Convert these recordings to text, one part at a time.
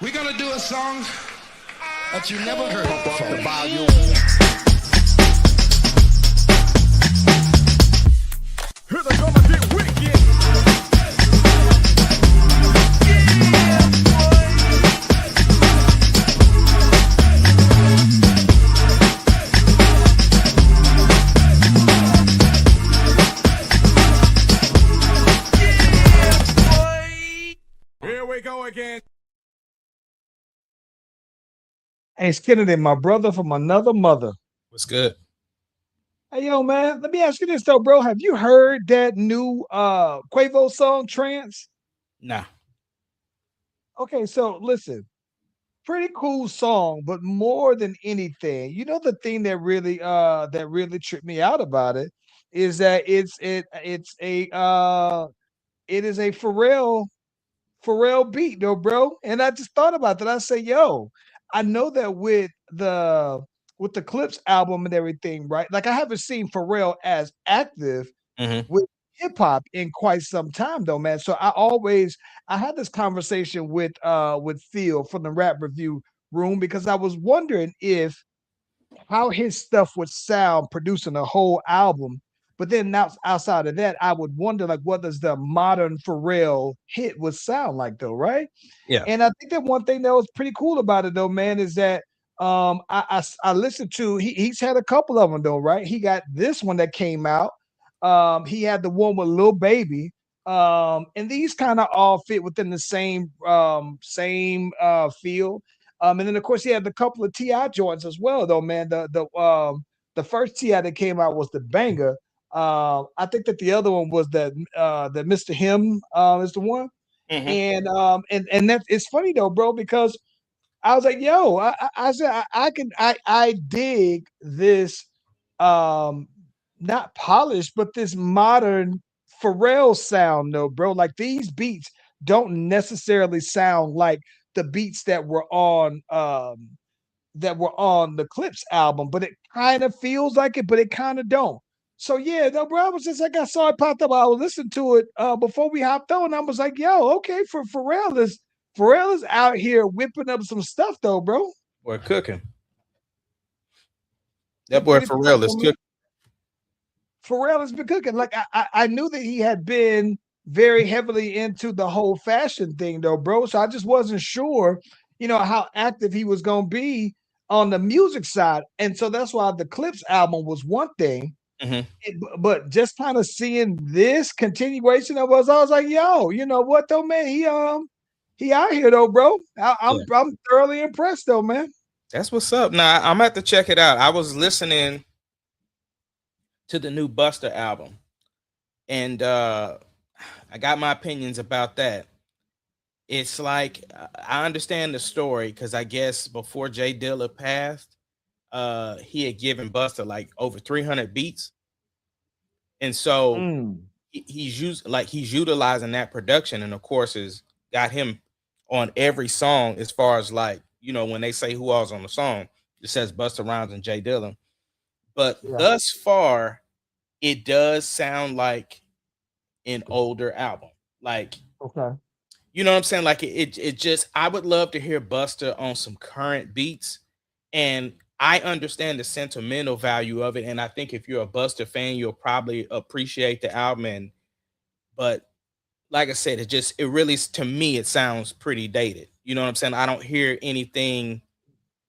We're gonna do a song that you never heard before. The volume. Here they come and get wicked. Here we go again. Hey, Kennedy, my brother from another mother. What's good? Hey, yo, man, let me ask you this though, bro. Have you heard that new Quavo song, Trance? Nah. Okay, so listen, pretty cool song, but more than anything, you know the thing that really tripped me out about it is that it is a Pharrell beat though, bro. And I just thought about that. I say, yo, I know that with the Clips album and everything, right? Like I haven't seen Pharrell as active Mm-hmm. with hip hop in quite some time though, man. So I had this conversation with Phil from the Rap Review Room because I was wondering if how his stuff would sound producing a whole album. But then outside of that, I would wonder like what does the modern Pharrell hit would sound like though, right? Yeah. And I think that one thing that was pretty cool about it though, man, is that I listened to he's had a couple of them though, right? He got this one that came out. He had the one with Lil Baby. And these kind of all fit within the same field. And then of course he had the couple of Ti joints as well, though, man. The first Ti that came out was the banger. I think that the other one was the Mr. Him is the one. Mm-hmm. And that it's funny though, bro, because I was like, yo, I said I dig this um not polished, but this modern Pharrell sound though, bro. Like these beats don't necessarily sound like the beats that were on the Clips album, but it kind of feels like it, but it kind of don't. So yeah, no, bro. I was just like I saw it popped up. I was listening to it before we hopped on. I was like, yo, okay, for Pharrell is out here whipping up some stuff though, bro. Boy, cooking. That Pretty, boy pretty for real is powerful, man. cooking. Pharrell has been cooking. Like I knew that he had been very heavily into the whole fashion thing though, bro. So I just wasn't sure, how active he was gonna be on the music side. And so that's why the Clips album was one thing. Mm-hmm. But just kind of seeing this continuation of us, I was like, yo, you know what though, man? He out here though, bro. Yeah. I'm thoroughly impressed though, man. That's what's up. Now I'm gonna have to check it out. I was listening to the new Buster album, and I got my opinions about that. It's like I understand the story because I guess before Jay Dilla passed, he had given Buster like over 300 beats, and so Mm. he's utilizing that production, and of course has got him on every song as far as like when they say who all's on the song, it says Busta Rhymes and Jay Dilla. But Yeah. thus far, it does sound like an older album. Like, Okay. you know what I'm saying? Like it just I would love to hear Buster on some current beats. And I understand the sentimental value of it. And I think if you're a Buster fan, you'll probably appreciate the album. But like I said, it really to me it sounds pretty dated. You know what I'm saying? I don't hear anything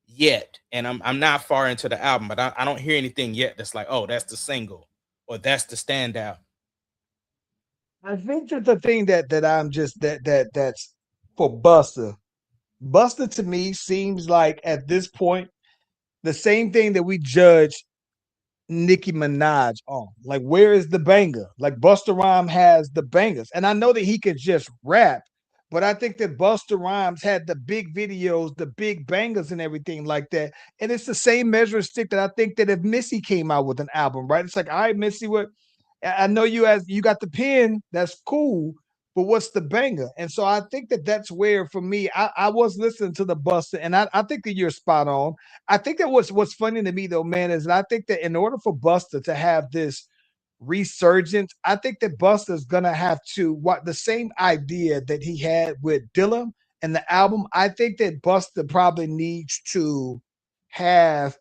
yet, and I'm not far into the album, but I don't hear anything yet that's like, oh, that's the single or that's the standout. I think that the thing that I'm just that's for Buster. Buster to me seems like at this point the same thing that we judge Nicki Minaj on. Like, where is the banger? Like Buster Rhymes has the bangers. And I know that he could just rap, but I think that Buster Rhymes had the big videos, the big bangers and everything like that. And it's the same measure stick that I think that if Missy came out with an album, right? It's like, all right, Missy, what I know you got the pen, that's cool, but what's the banger? And so I think that that's where for me, I was listening to the Buster, and I think that you're spot on. I think that what's funny to me though, man, is that I think that in order for Buster to have this resurgence, I think that Buster's gonna have to what the same idea that he had with Dilla. and the album, I think that Busta probably needs to have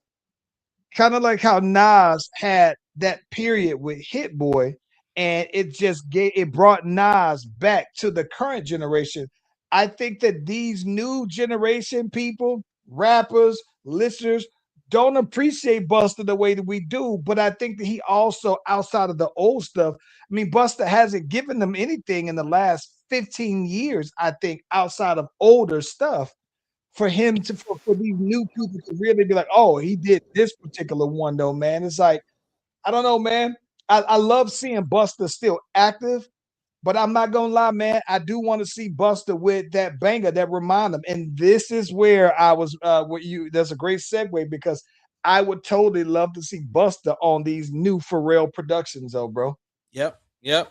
kind of like how Nas had that period with Hit Boy, and it brought Nas back to the current generation. I think that these new generation people, rappers, listeners, don't appreciate Busta the way that we do. But I think that he also, outside of the old stuff, I mean, Busta hasn't given them anything in the last 15 years, I think, outside of older stuff for him to for these new people to really be like, oh, he did this particular one though, man. It's like, I don't know, man. I love seeing Buster still active, but I'm not gonna lie, man. I do want to see Buster with that banger that remind him. And this is where I was with you. That's a great segue because I would totally love to see Buster on these new Pharrell productions, though, bro. Yep.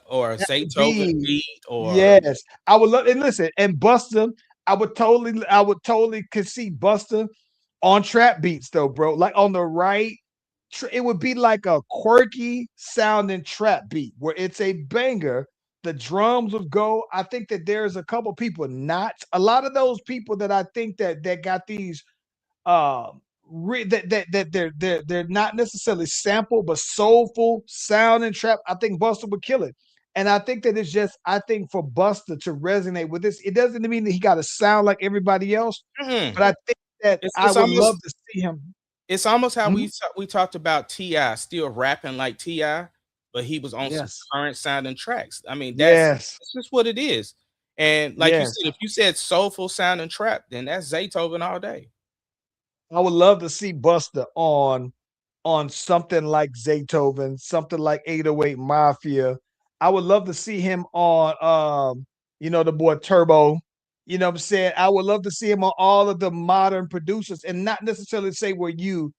Or a Zaytoven Be beat, or yes, I would love and listen and Buster. I would totally could see Buster on trap beats though, bro. Like on the right, it would be like a quirky sounding trap beat where it's a banger. The drums would go. I think that there's a couple people, not a lot of those people that I think that got these uh that they're not necessarily sample but soulful sound and trap. I think Buster would kill it. And I think that it's just I think for Buster to resonate with this, it doesn't mean that he got to sound like everybody else, but I think that it's, I it's would love almost to see him. it's almost how Mhm. we talked about Ti still rapping like Ti, but he was on some Yes. current sounding tracks. I mean, Yes. that's just what it is. And like you Yes. said, if you said soulful sounding trap, then that's Zaytoven all day. I would love to see Buster on something like Zaytoven, something like 808 Mafia. I would love to see him on the boy Turbo. You know what I'm saying? I would love to see him on all of the modern producers and not necessarily say where you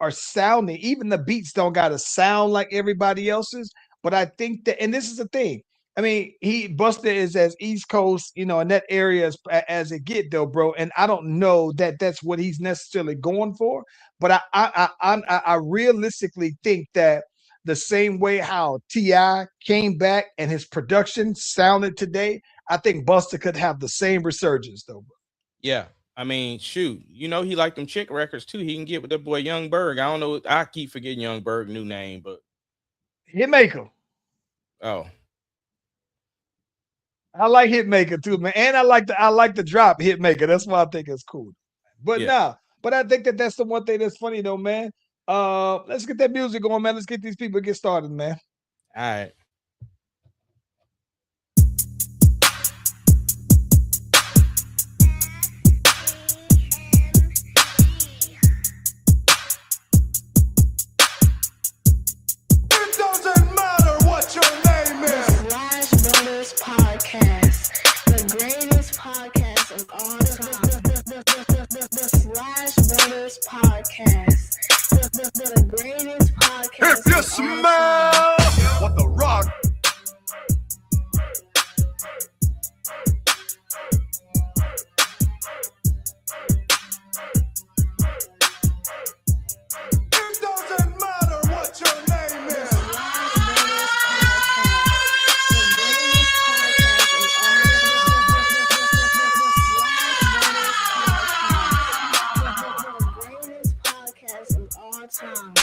are sounding, even the beats don't gotta sound like everybody else's. But I think that, and this is the thing. I mean, he Buster is as East Coast, in that area as it get though, bro. And I don't know that that's what he's necessarily going for. But I realistically think that the same way how Ti came back and his production sounded today, I think Buster could have the same resurgence though. Yeah. I mean, shoot, he like them chick records too. He can get with that boy Young Berg. I don't know. I keep forgetting Young Berg new name, but Hitmaker. oh I like Hitmaker too, man, and I like the drop Hitmaker. That's why I think it's cool. But yeah. nah, but I think that that's the one thing that's funny though, man. Let's get that music going, man. Let's get these people get started, man. All right. It doesn't matter what your name is. Slash Brothers Podcast, the greatest podcast of all time. The Slash Brothers Podcast, the greatest podcast. If you of all time. smell what the rock. It doesn't matter what your name is. Slash Brothers Podcast, the greatest podcast of all time.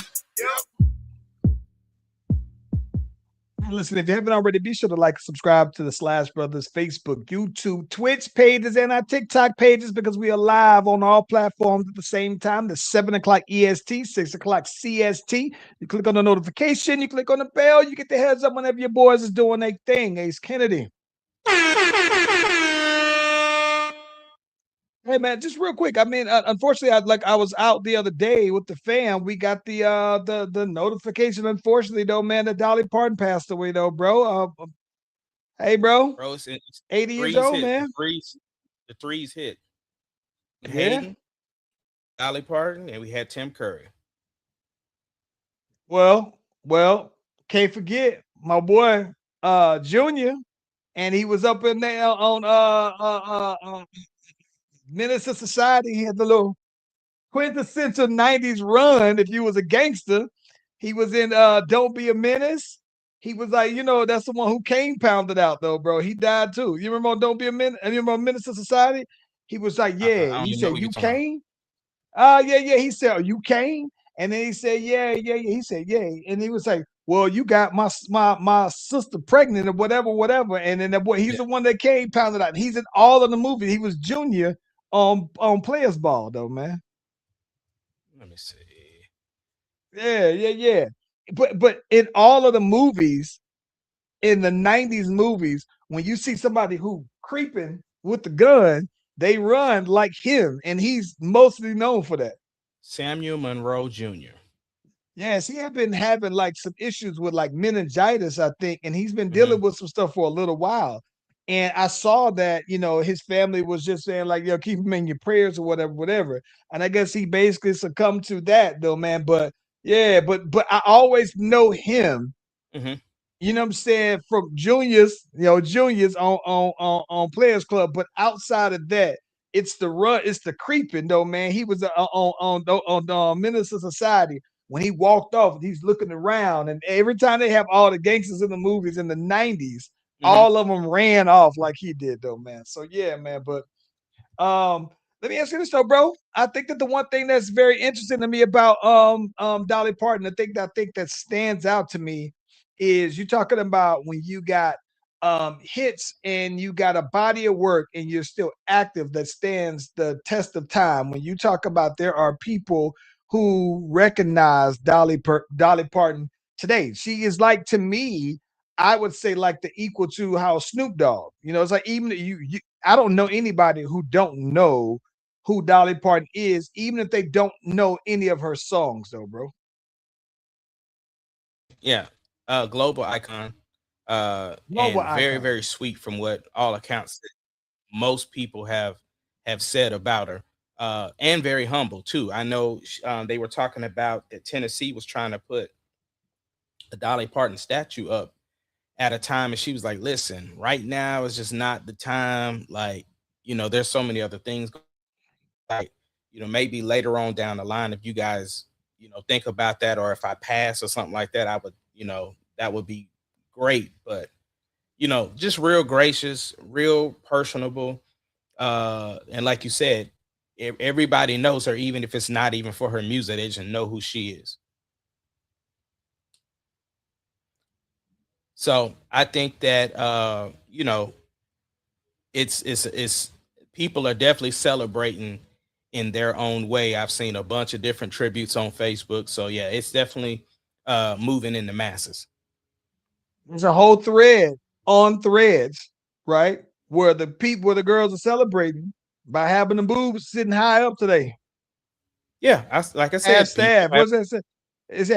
Listen, if you haven't already, be sure to like and subscribe to the Slash Brothers Facebook, YouTube, Twitch pages, and our TikTok pages because we are live on all platforms at the same time. The 7 o'clock EST, 6 o'clock CST. You click on the notification, you click on the bell, you get the heads up whenever your boys is doing their thing. Ace Kennedy. Hey man, just real quick. I mean, unfortunately, I was out the other day with the fam. We got the notification. Unfortunately, though, man, that Dolly Parton passed away, though, bro. Hey, bro, Bro, it's 80 years threes old, hit. man. The threes hit. Yeah. Hayden, Dolly Parton, and we had Tim Curry. Well, can't forget my boy, Junior, and he was up in there on Menace to Society. He had the little quintessential 90s run. If you was a gangster, he was in Don't Be a Menace. He was like, that's the one who Kane pounded out, though, bro. He died too. You remember Don't Be a Minute? You remember Menace to Society? He was like, yeah. I don't He even know said, who you're you talking about. Kane? Yeah. He said, are you Kane? And then he said, yeah. He said, yeah. And he was like, well, you got my sister pregnant or whatever. And then that boy, he's Yeah. the one that Kane pounded out. He's in all of the movies. He was Junior on Players Ball, though, man. Let me see. Yeah. But in all of the movies, in the 90s movies, when you see somebody who creeping with the gun, they run like him, and he's mostly known for that. Samuel Monroe Jr. Yes, he had been having like some issues with like meningitis, I think, and he's been Hmm. dealing with some stuff for a little while. And I saw that, his family was just saying, like, keep him in your prayers or whatever. And I guess he basically succumbed to that, though, man. But yeah, but I always know him, Hmm. you know what I'm saying, from juniors on Players Club. But outside of that, it's the run, it's the creeping, though, man. He was on Minister Society. When he walked off, he's looking around, and every time they have all the gangsters in the movies in the 90s, Hmm. all of them ran off like he did, though, man. So yeah, man. But um, let me ask you this though, bro. I think that the one thing that's very interesting to me about Dolly Parton, I think that stands out to me is you talking about when you got hits and you got a body of work and you're still active that stands the test of time. When you talk about there are people who recognize Dolly Parton today. She is like, to me, I would say, like the equal to how Snoop Dogg. It's like, even you I don't know anybody who don't know who Dolly Parton is, even if they don't know any of her songs, though, bro. Yeah. Global icon. Global And very, icon. very sweet from what all accounts that most people have said about her. And very humble too. I know they were talking about that Tennessee was trying to put a Dolly Parton statue up at a time, and she was like, "Listen, right now is just not the time. Like, there's so many other things. Like, maybe later on down the line, if you guys, think about that, or if I pass or something like that, I would, that would be great. But just real gracious, real personable, and like you said, everybody knows her, even if it's not even for her music, they just know who she is. So I think that it's people are definitely celebrating in their own way. I've seen a bunch of different tributes on Facebook. So yeah, it's definitely moving in the masses. There's a whole thread on threads, right? Where the girls are celebrating by having the boobs sitting high up today. Yeah, like I Half said, people staff. have. What's that say? Is it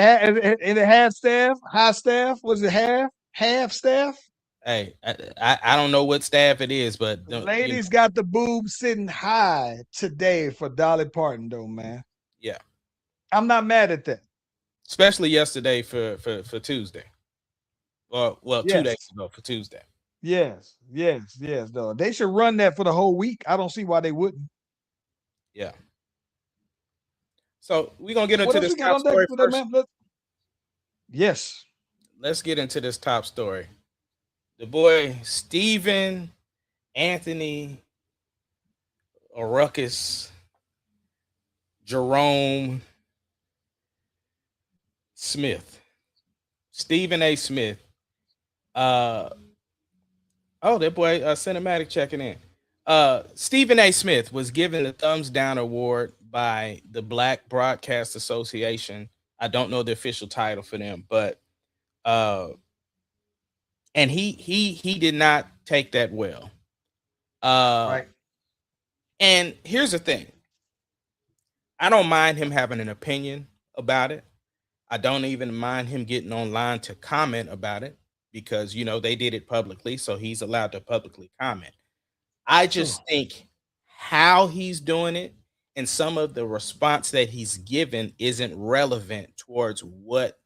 half staff? High staff? Was it half staff? Hey, I don't know what staff it is, but Ladies got the boobs sitting high today for Dolly Parton, though, man. yeah, I'm not mad at that. especially yesterday for Tuesday. Well, 2 days Yes. ago for Tuesday. Yes, though. They should run that for the whole week. I don't see why they wouldn't. Yeah. So we're gonna get What into else this we got top on deck story today, first. man? Yes. Let's get into this top story. The boy Stephen Anthony Ruckus Jerome Smith. Stephen A. Smith. Uh oh, that boy cinematic checking in. Stephen A. Smith was given the thumbs down award by the Black Broadcast Association. I don't know the official title for them, but uh and he did not take that well. Uh Right. and here's the thing. I don't mind him having an opinion about it. I don't even mind him getting online to comment about it because they did it publicly, so he's allowed to publicly comment. I True. just think how he's doing it and some of the response that he's given isn't relevant towards what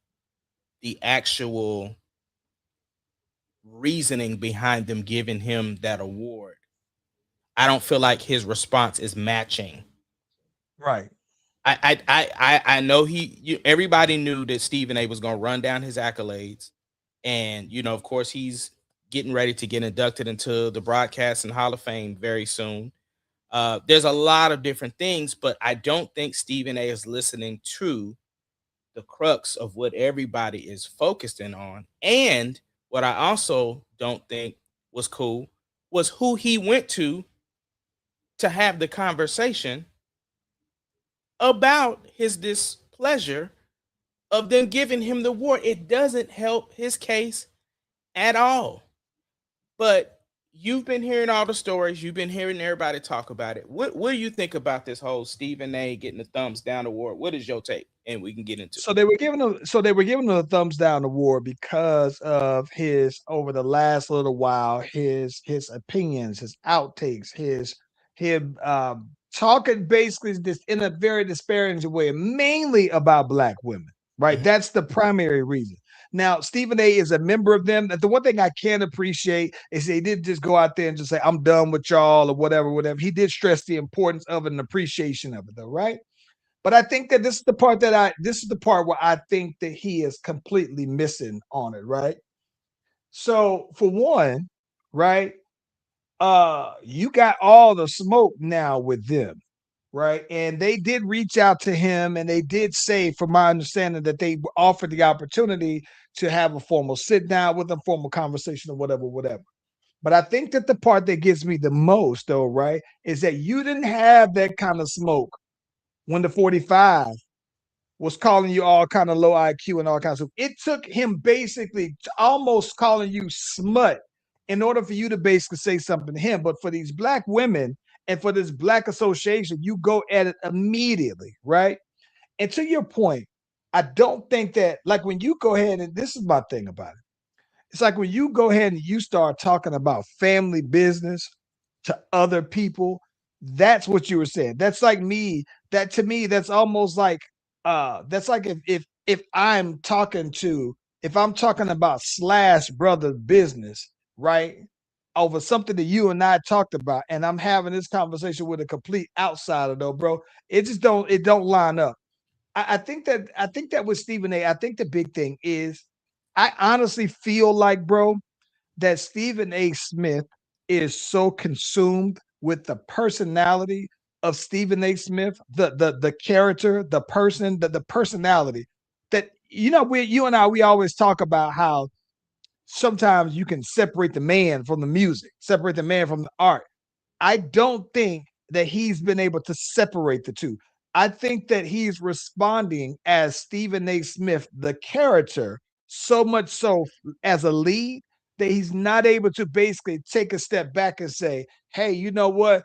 the actual reasoning behind them giving him that award. I don't feel like his response is matching. Right. I know everybody knew that Stephen A was going to run down his accolades And, of course, he's getting ready to get inducted into the Broadcasting Hall of Fame very soon. There's a lot of different things, but I don't think Stephen A is listening to the crux of what everybody is focused in on. And what I also don't think was cool was who he went to have the conversation about his displeasure of them giving him the award. It doesn't help his case at all. But you've been hearing all the stories. You've been hearing everybody talk about it. What do you think about this whole Stephen A getting the thumbs down award? What is your take? And we can get into So they were giving him a thumbs down award because of his over the last little while, his opinions, his outtakes, him talking basically just in a very disparaging way, mainly about black women. Right. Mhm. That's the primary reason. Now, Stephen A is a member of them. The one thing I can appreciate is he didn't just go out there and just say, I'm done with y'all or whatever. He did stress the importance of an appreciation of it, though, right? But I think that this is the part where I think that he is completely missing on it, right? So for one, right, you got all the smoke now with them, right? And they did reach out to him and they did say, from my understanding, that they offered the opportunity to have a formal sit down with them, formal conversation or whatever. But I think that the part that gives me the most, though, right, is that you didn't have that kind of smoke when the 45 was calling you all kind of low IQ and all kinds of. It took him basically almost calling you smut in order for you to basically say something to him. But for these black women and for this black association, you go at it immediately, right? And to your point, I don't think that, like, when you go ahead, and this is my thing about it, it's like when you go ahead and you start talking about family business to other people, that's what you were saying. That's like me. That to me, that's almost like that's like if I'm talking about Slash Brothers business, right? Over something that you and I talked about, and I'm having this conversation with a complete outsider, though, bro. It don't line up. I think that with Stephen A, I think the big thing is I honestly feel like, bro, that Stephen A. Smith is so consumed with the personality of Stephen A. Smith, the character, the person, the personality, that you and I, we always talk about how sometimes you can separate the man from the music, separate the man from the art. I don't think that he's been able to separate the two. I think that he's responding as Stephen A. Smith, the character, so much so as a lead that he's not able to basically take a step back and say, hey, you know what?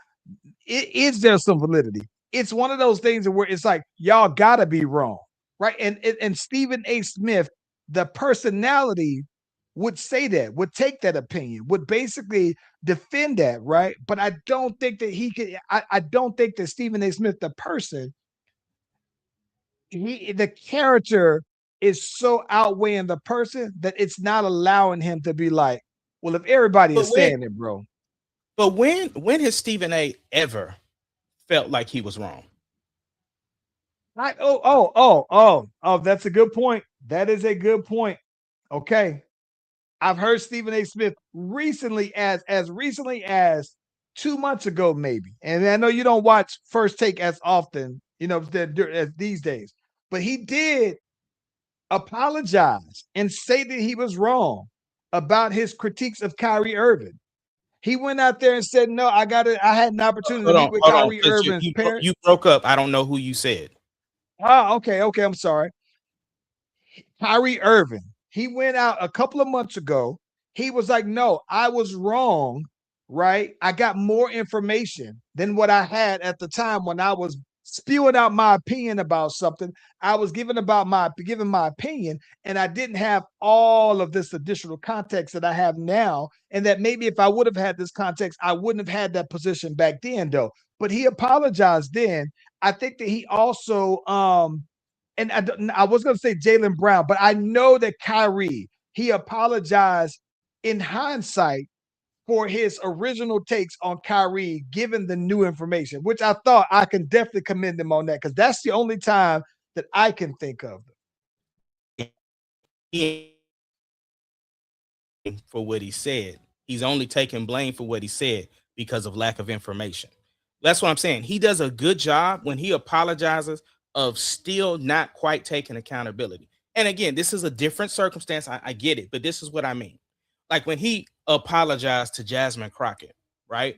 Is there some validity? It's one of those things where it's like, y'all gotta be wrong, right? And Stephen A. Smith, the personality would say that, would take that opinion, would basically defend that, right? But I don't think that he could. I don't think that Stephen A. Smith, the person, the character is so outweighing the person that it's not allowing him to be like, well, if everybody But is saying it, bro. when has Stephen A ever felt like he was wrong? That's a good point. That is a good point. Okay. I've heard Stephen A. Smith recently, as recently as 2 months ago, maybe. And I know you don't watch First Take as often, as these days, but he did apologize and say that he was wrong about his critiques of Kyrie Irving. He went out there and said, "No, I had an opportunity to meet with Hold on, Kyrie 'cause Irving's parents." you broke up. I don't know who you said. Oh, okay, I'm sorry. Kyrie Irving, he went out a couple of months ago. He was like, no, I was wrong, right? I got more information than what I had at the time when I was spewing out my opinion about something. I was giving my opinion, and I didn't have all of this additional context that I have now. And that maybe if I would have had this context, I wouldn't have had that position back then, though. But he apologized then. I think that he also and I was going to say Jaylen Brown, but I know that Kyrie, he apologized in hindsight for his original takes on Kyrie, given the new information, which I thought I can definitely commend him on that, because that's the only time that I can think of. Yeah. for what he said. He's only taking blame for what he said because of lack of information. That's what I'm saying. He does a good job when he apologizes of still not quite taking accountability. And again, this is a different circumstance. I get it, but this is what I mean. Like when he apologized to Jasmine Crockett, right?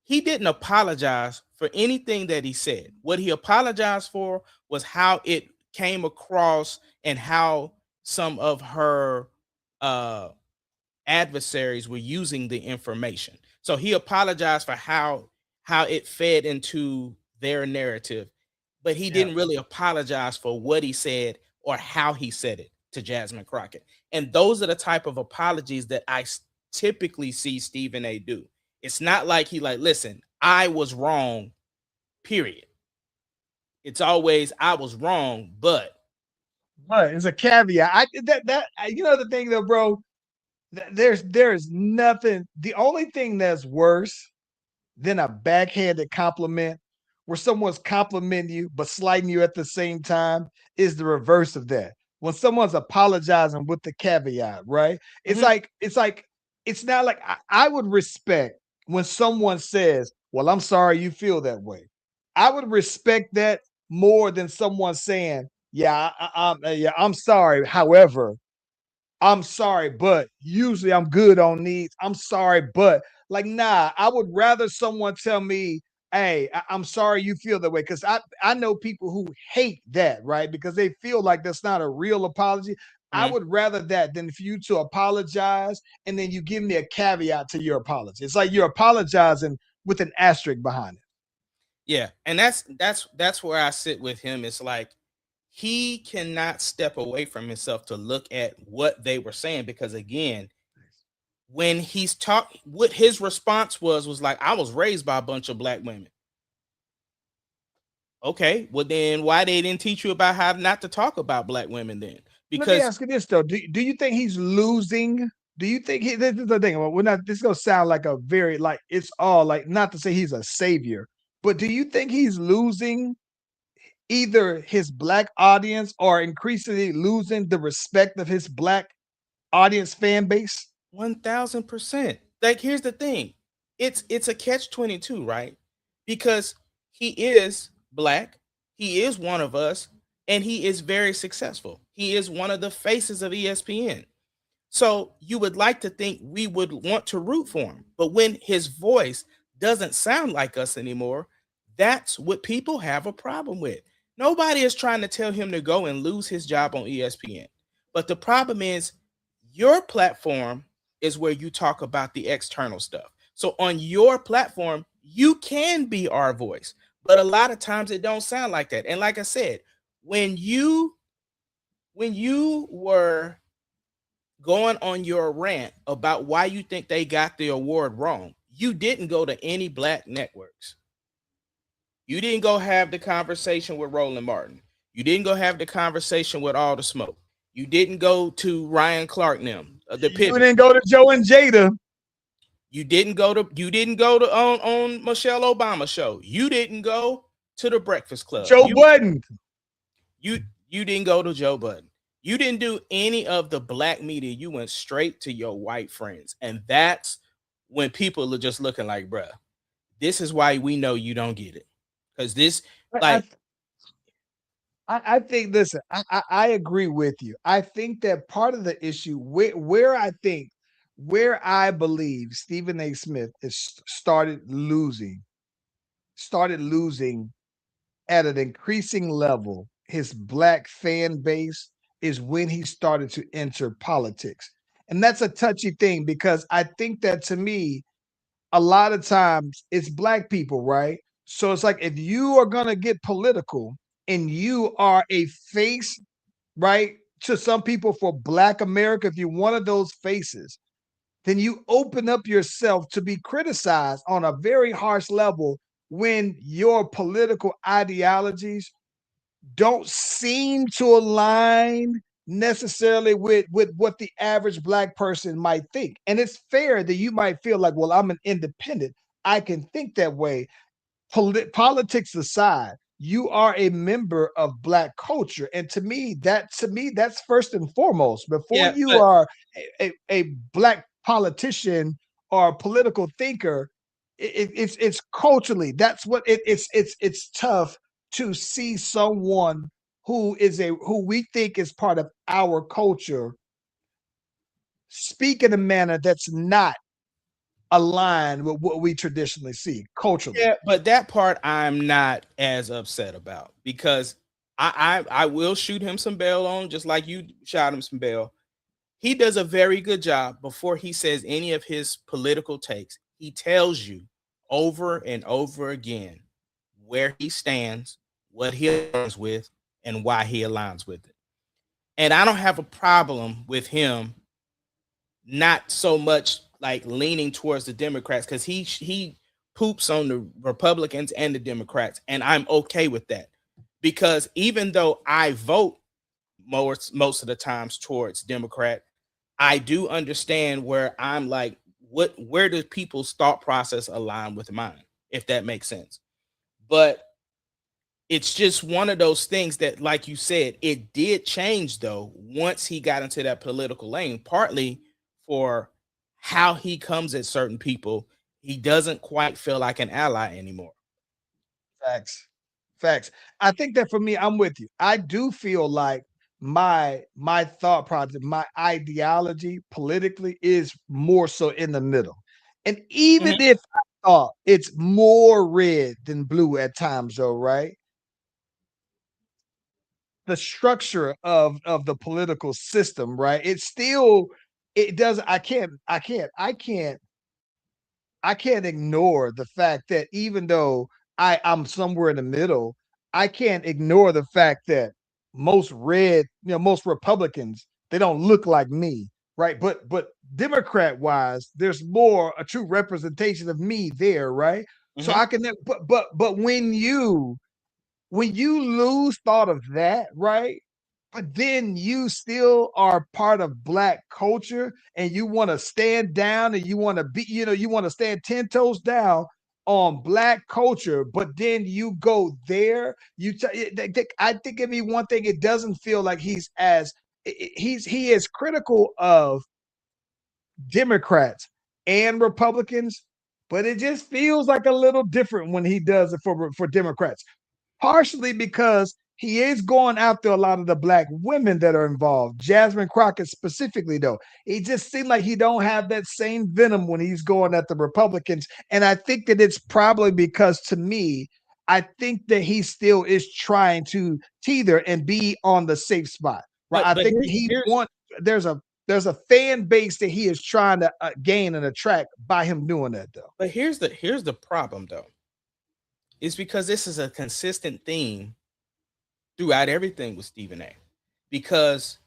He didn't apologize for anything that he said. What he apologized for was how it came across and how some of her adversaries were using the information. So he apologized for how it fed into their narrative, but he didn't really apologize for what he said or how he said it to Jasmine Crockett. And those are the type of apologies that I typically see Stephen A do. It's not like he like, listen, I was wrong, period. It's always I was wrong, but it's a caveat. You know the thing though, bro. There's nothing. The only thing that's worse than a backhanded compliment, where someone's complimenting you but slighting you at the same time, is the reverse of that. When someone's apologizing with the caveat, right? It's like it's not like I would respect when someone says, "Well, I'm sorry you feel that way." I would respect that more than someone saying, "Yeah, I'm sorry. However, I'm sorry, but usually I'm good on these. I'm sorry, but like, nah, I would rather someone tell me, hey, I'm sorry you feel that way. Cause I know people who hate that, right? Because they feel like that's not a real apology. I mhm. would rather that than for you to apologize and then you give me a caveat to your apology. It's like you're apologizing with an asterisk behind it. Yeah, and that's where I sit with him. It's like he cannot step away from himself to look at what they were saying because again, when he's talk what his response was like, I was raised by a bunch of black women. Okay, well then why they didn't teach you about how not to talk about black women then? Let me Because ask you this though: Do you think he's losing? Do you think this is the thing? We're not. This is gonna sound like a very like it's all like not to say he's a savior, but do you think he's losing either his black audience or increasingly losing the respect of his black audience fan base? 1000%. Like here's the thing. It's a catch 22, right? Because he is black, he is one of us, and he is very successful. He is one of the faces of ESPN. So you would like to think we would want to root for him. But when his voice doesn't sound like us anymore, that's what people have a problem with. Nobody is trying to tell him to go and lose his job on ESPN. But the problem is your platform is where you talk about the external stuff. So on your platform, you can be our voice. But a lot of times it don't sound like that. And like I said, when you were going on your rant about why you think they got the award wrong, you didn't go to any black networks. You didn't go have the conversation with Roland Martin. You didn't go have the conversation with All the Smoke. You didn't go to Ryan Clark and them, the You pivot. didn't go to Joe and Jada. You didn't go to on Michelle Obama show. You didn't go to the Breakfast Club. Joe Budden. You didn't go to Joe Budden. You didn't do any of the black media. You went straight to your white friends. And that's when people are just looking like, bruh, this is why we know you don't get it. Because this, like, I think. Listen, I agree with you. I think that part of the issue where I believe Stephen A. Smith is started losing at an increasing level his black fan base is when he started to enter politics. And that's a touchy thing because I think that to me, a lot of times it's black people, right? So it's like if you are going to get political and you are a face, right, to some people for black America, if you're one of those faces, then you open up yourself to be criticized on a very harsh level when your political ideologies don't seem to align necessarily with what the average black person might think. And it's fair that you might feel like, well, I'm an independent. I can think that way. Politics aside, you are a member of Black culture. And to me, that's first and foremost. Before Yeah, you but are a Black politician or a political thinker, it's culturally. That's what it's tough to see someone who we think is part of our culture speak in a manner that's not aligned with what we traditionally see culturally. yeah, but that part I'm not as upset about because I will shoot him some bail on just like you shot him some bail. He does a very good job before he says any of his political takes. He tells you over and over again where he stands, what he aligns with, and why he aligns with it. And I don't have a problem with him not so much like leaning towards the Democrats because he poops on the Republicans and the Democrats, and I'm okay with that because even though I vote most of the times towards Democrat, I do understand where I'm like, where does people's thought process align with mine, if that makes sense. But it's just one of those things that, like you said, it did change though once he got into that political lane, partly for how he comes at certain people. He doesn't quite feel like an ally anymore. Facts. Facts. I think that for me, I'm with you. I do feel like my thought process, my ideology politically is more so in the middle. And even Mhm. if I thought it's more red than blue at times, though, right? The structure of the political system, right? It's still it does I can't ignore the fact that even though I'm somewhere in the middle, I can't ignore the fact that most Republicans, they don't look like me, right? But Democrat wise, there's more a true representation of me there, right? So Mhm. I can but when you lose thought of that, right? But then you still are part of Black culture and you want to stand down and you want to be, you want to stand 10 toes down on Black culture, but then you go there. I think it'd be one thing, it doesn't feel like he is critical of Democrats and Republicans, but it just feels like a little different when he does it for Democrats, partially because he is going after a lot of the Black women that are involved. Jasmine Crockett specifically, though, it just seemed like he don't have that same venom when he's going at the Republicans, and I think that it's probably because, to me, I think that he still is trying to teeter and be on the safe spot. Right, But I but think here's he here's wants. There's a fan base that he is trying to gain and attract by him doing that, though. but here's the problem though. It's because this is a consistent theme throughout everything with Stephen A. Because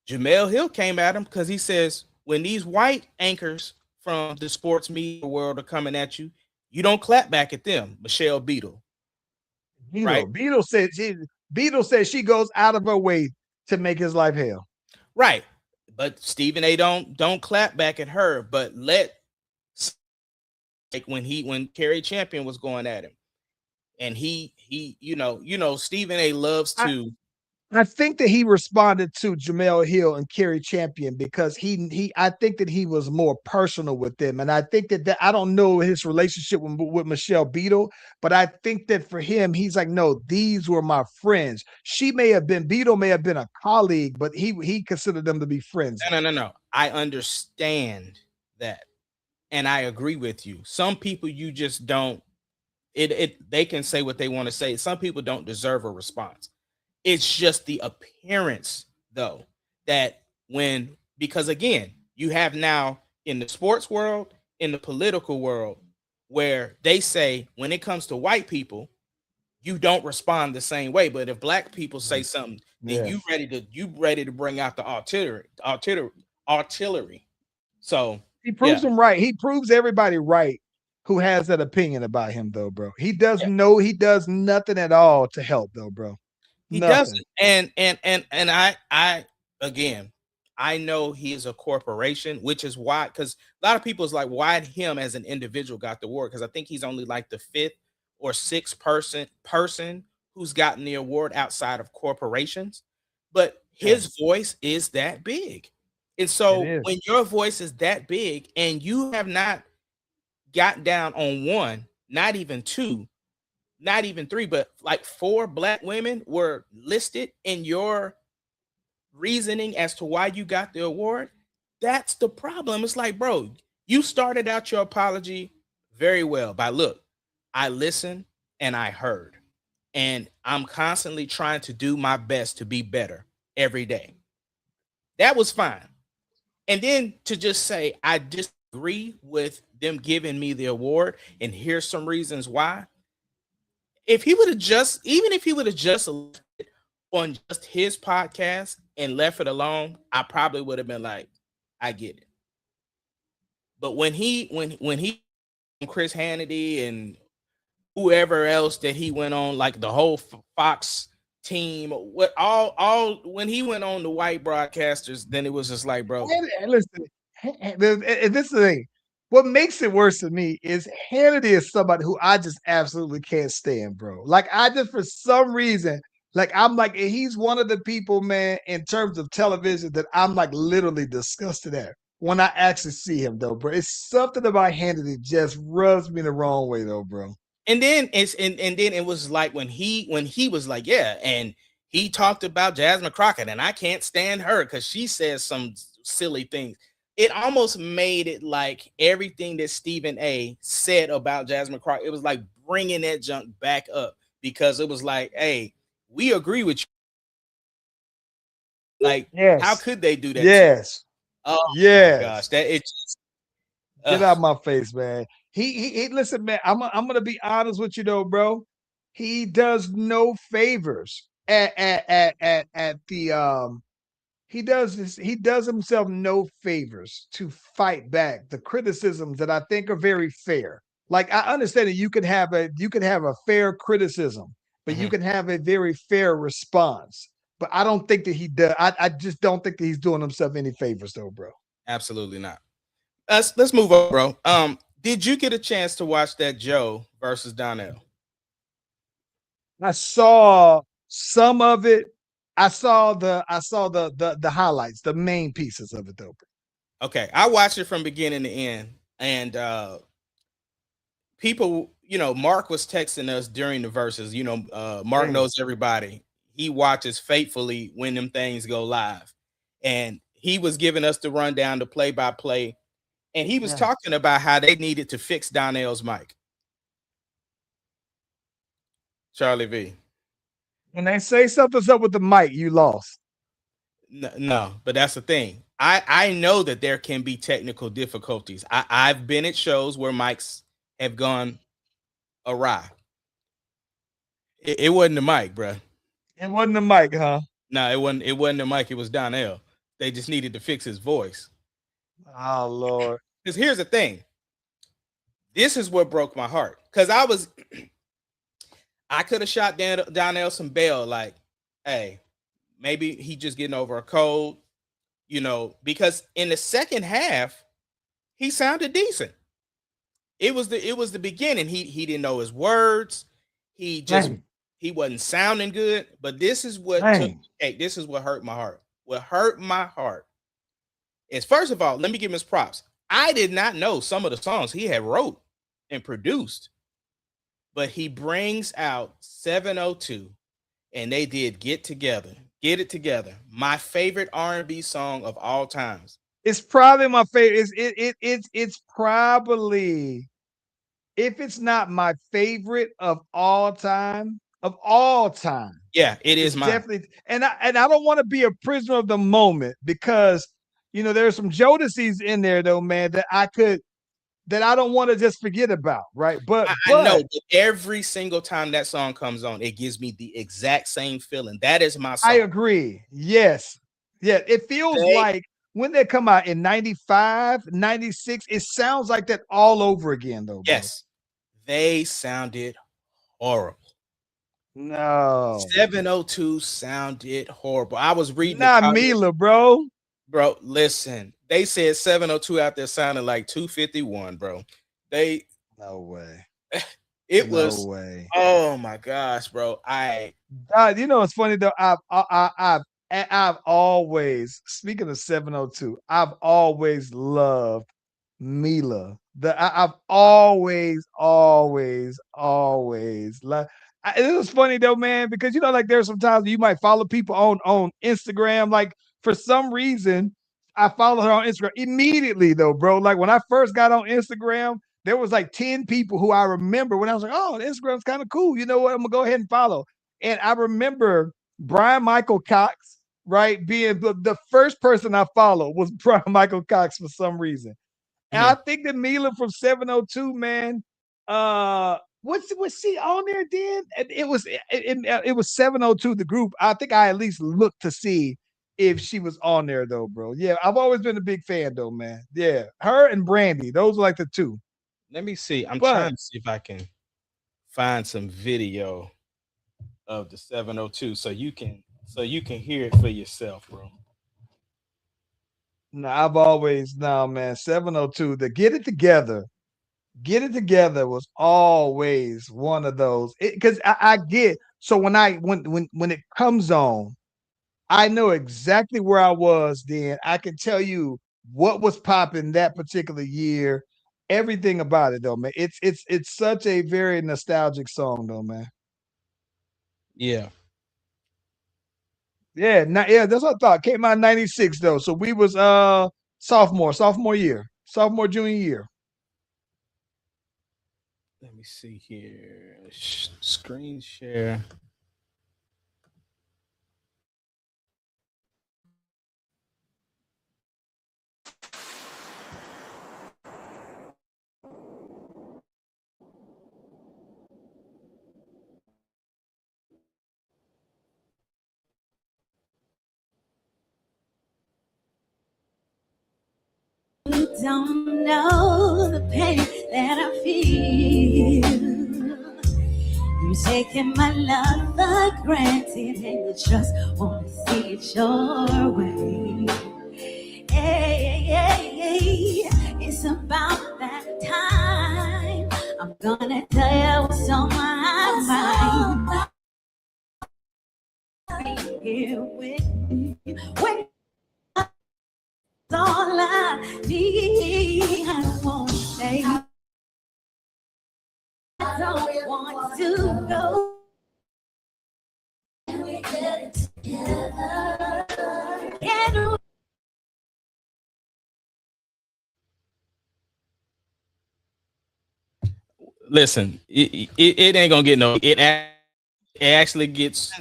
Jamel Hill came at him because he says when these white anchors from the sports media world are coming at you, you don't clap back at them. Michelle Beadle, right? Beetle said she goes out of her way to make his life hell. Right. But Stephen A don't clap back at her, but like when Kerry Champion was going at him. And he Stephen A loves I, to. I think that he responded to Jamel Hill and Kerry Champion because he I think that he was more personal with them, and I think that I don't know his relationship with Michelle Beadle, but I think that for him, he's like, no, these were my friends. Beadle may have been a colleague, but he considered them to be friends. No. I understand that. And I agree with you. Some people you just don't they can say what they want to say. Some people don't deserve a response. It's just the appearance though that when because again, you have now in the sports world, in the political world where they say when it comes to white people, you don't respond the same way. But if black people say something, then Yeah. you ready to bring out the artillery. So He yeah, proves him right. He proves everybody right who has that opinion about him, though, bro. yeah, He does nothing at all to help, though, bro. he Nothing. doesn't. And I again, I know he is a corporation, which is why because a lot of people is like, why him as an individual got the award? Because I think he's only like the fifth or sixth person who's gotten the award outside of corporations, but Yeah, his voice is that big. And it so is. when your voice is that big and you have not got down on one, not even two, not even three, but like four black women were listed in your reasoning as to why you got the award, that's the problem. It's like, bro, you started out your apology very well by look, I listened and I heard, and I'm constantly trying to do my best to be better every day. That was fine. And then to just say, I disagree with them giving me the award, and here's some reasons why. If he would have just, even if he would have just left it on just his podcast and left it alone, I probably would have been like, I get it. But when he Chris Hannity and whoever else that he went on, like the whole Fox team, what all when he went on the white broadcasters, then it was just like, bro, And listen, and this is the thing. What makes it worse to me is Hannity is somebody who I just absolutely can't stand, bro. Like I just for some reason, like I'm like he's one of the people, man, in terms of television that I'm like literally disgusted at when I actually see him, though, bro. It's something about Hannity just rubs me the wrong way, though, bro. and then and then it was like when he was like, yeah, and he talked about Jasmine Crockett, and I can't stand her because she says some silly things. It almost made it like everything that Stephen A said about Jasmine Crockett, it was like bringing that junk back up because it was like, hey, we agree with you. Like, how Yes, could they do that to you? yes, Oh my gosh, yes. that it just, Get out my face, man. He listen, man. I'm gonna be honest with you though, bro. He does no favors at the he does this, he does himself no favors to fight back the criticisms that I think are very fair. Like I understand that you can have a fair criticism, but you Mhm, can have a very fair response. But I don't think that he does. I just don't think that he's doing himself any favors though, bro. absolutely not. Let's move on, bro. Did you get a chance to watch that Joe versus Donnell? I saw some of it. I saw the highlights, the main pieces of it though. Okay, I watched it from beginning to end, and people, Mark was texting us during the verses. Mark Damn. knows everybody. He watches faithfully when them things go live, and he was giving us the rundown, the play by play, and he was Yeah. talking about how they needed to fix Donnell's mic. Charlie V. When they say something's up with the mic, you lost. No, but that's the thing. I know that there can be technical difficulties. I've been at shows where mics have gone awry. It wasn't the mic, bro. It wasn't the mic, huh? No, it wasn't. It wasn't the mic. It was Donnell. They just needed to fix his voice. Oh Lord. Because here's the thing. This is what broke my heart. Because I could have shot Donnell some bail. Like, hey, maybe he just getting over a cold. Because in the second half, he sounded decent. It was the beginning. He didn't know his words. Dang, He wasn't sounding good. But this is what dang. this is what hurt my heart. What hurt my heart is, first of all, let me give him his props. I did not know some of the songs he had wrote and produced, but he brings out 702, and they did Get It Together, my favorite R&B song of all times. It's probably my favorite. It's probably if it's not my favorite of all time, Yeah, it it's is mine. definitely and I don't want to be a prisoner of the moment because there's some Jodeci's in there though, man, that I don't want to just forget about, right? But I know, but every single time that song comes on, it gives me the exact same feeling. That is my I song. agree. Yes. Yeah, it feels like when they come out in 95, 96, it sounds like that all over again though, bro. Yes, they sounded horrible. No. 702 sounded horrible. I was reading the Not comments, Mila, bro. bro. Listen, they said 702 out there sounded like 251, bro. They No way. It No was, way. oh my gosh, bro. You know, it's funny though. I've always, speaking of 702, I've always loved Mila. I've always like. It was funny though, man, because you know, like there's sometimes you might follow people on Instagram. Like for some reason, I follow her on Instagram immediately though, bro. Like when I first got on Instagram, there was like 10 people who I remember when I was like, oh, Instagram's kind of cool. You know what? I'm gonna go ahead and follow. And I remember Brian Michael Cox, right, being the first person I followed was Brian Michael Cox for some reason. And I Mhm. think that Mila from 702, man, was she on there then? It was 702, the group. I think I at least looked to see if she was on there though, bro. Yeah, I've always been a big fan though, man. Yeah, her and Brandy, those are like the two. Let me see. I'm But trying to see if I can find some video of the 702 so you can hear it for yourself, bro. no, I've always no man, 702, the Get It Together. Get It Together was always one of those. Because I get so when it comes on, I know exactly where I was then. I can tell you what was popping that particular year, everything about it though, man. It's such a very nostalgic song though, man. Yeah. Yeah, yeah, that's what I thought. Came out in 96 though. So we was sophomore year, sophomore junior year. Let me see here. Screen share. You don't know the pain that I feel. You're taking my love for granted and you just want to see it your way. Hey, hey, hey, it's about that time. I'm gonna tell you what's on my mind. Be here with me when all I need. I won't say I don't want to go. We get it together. Can Listen, it ain't gonna get no. It actually gets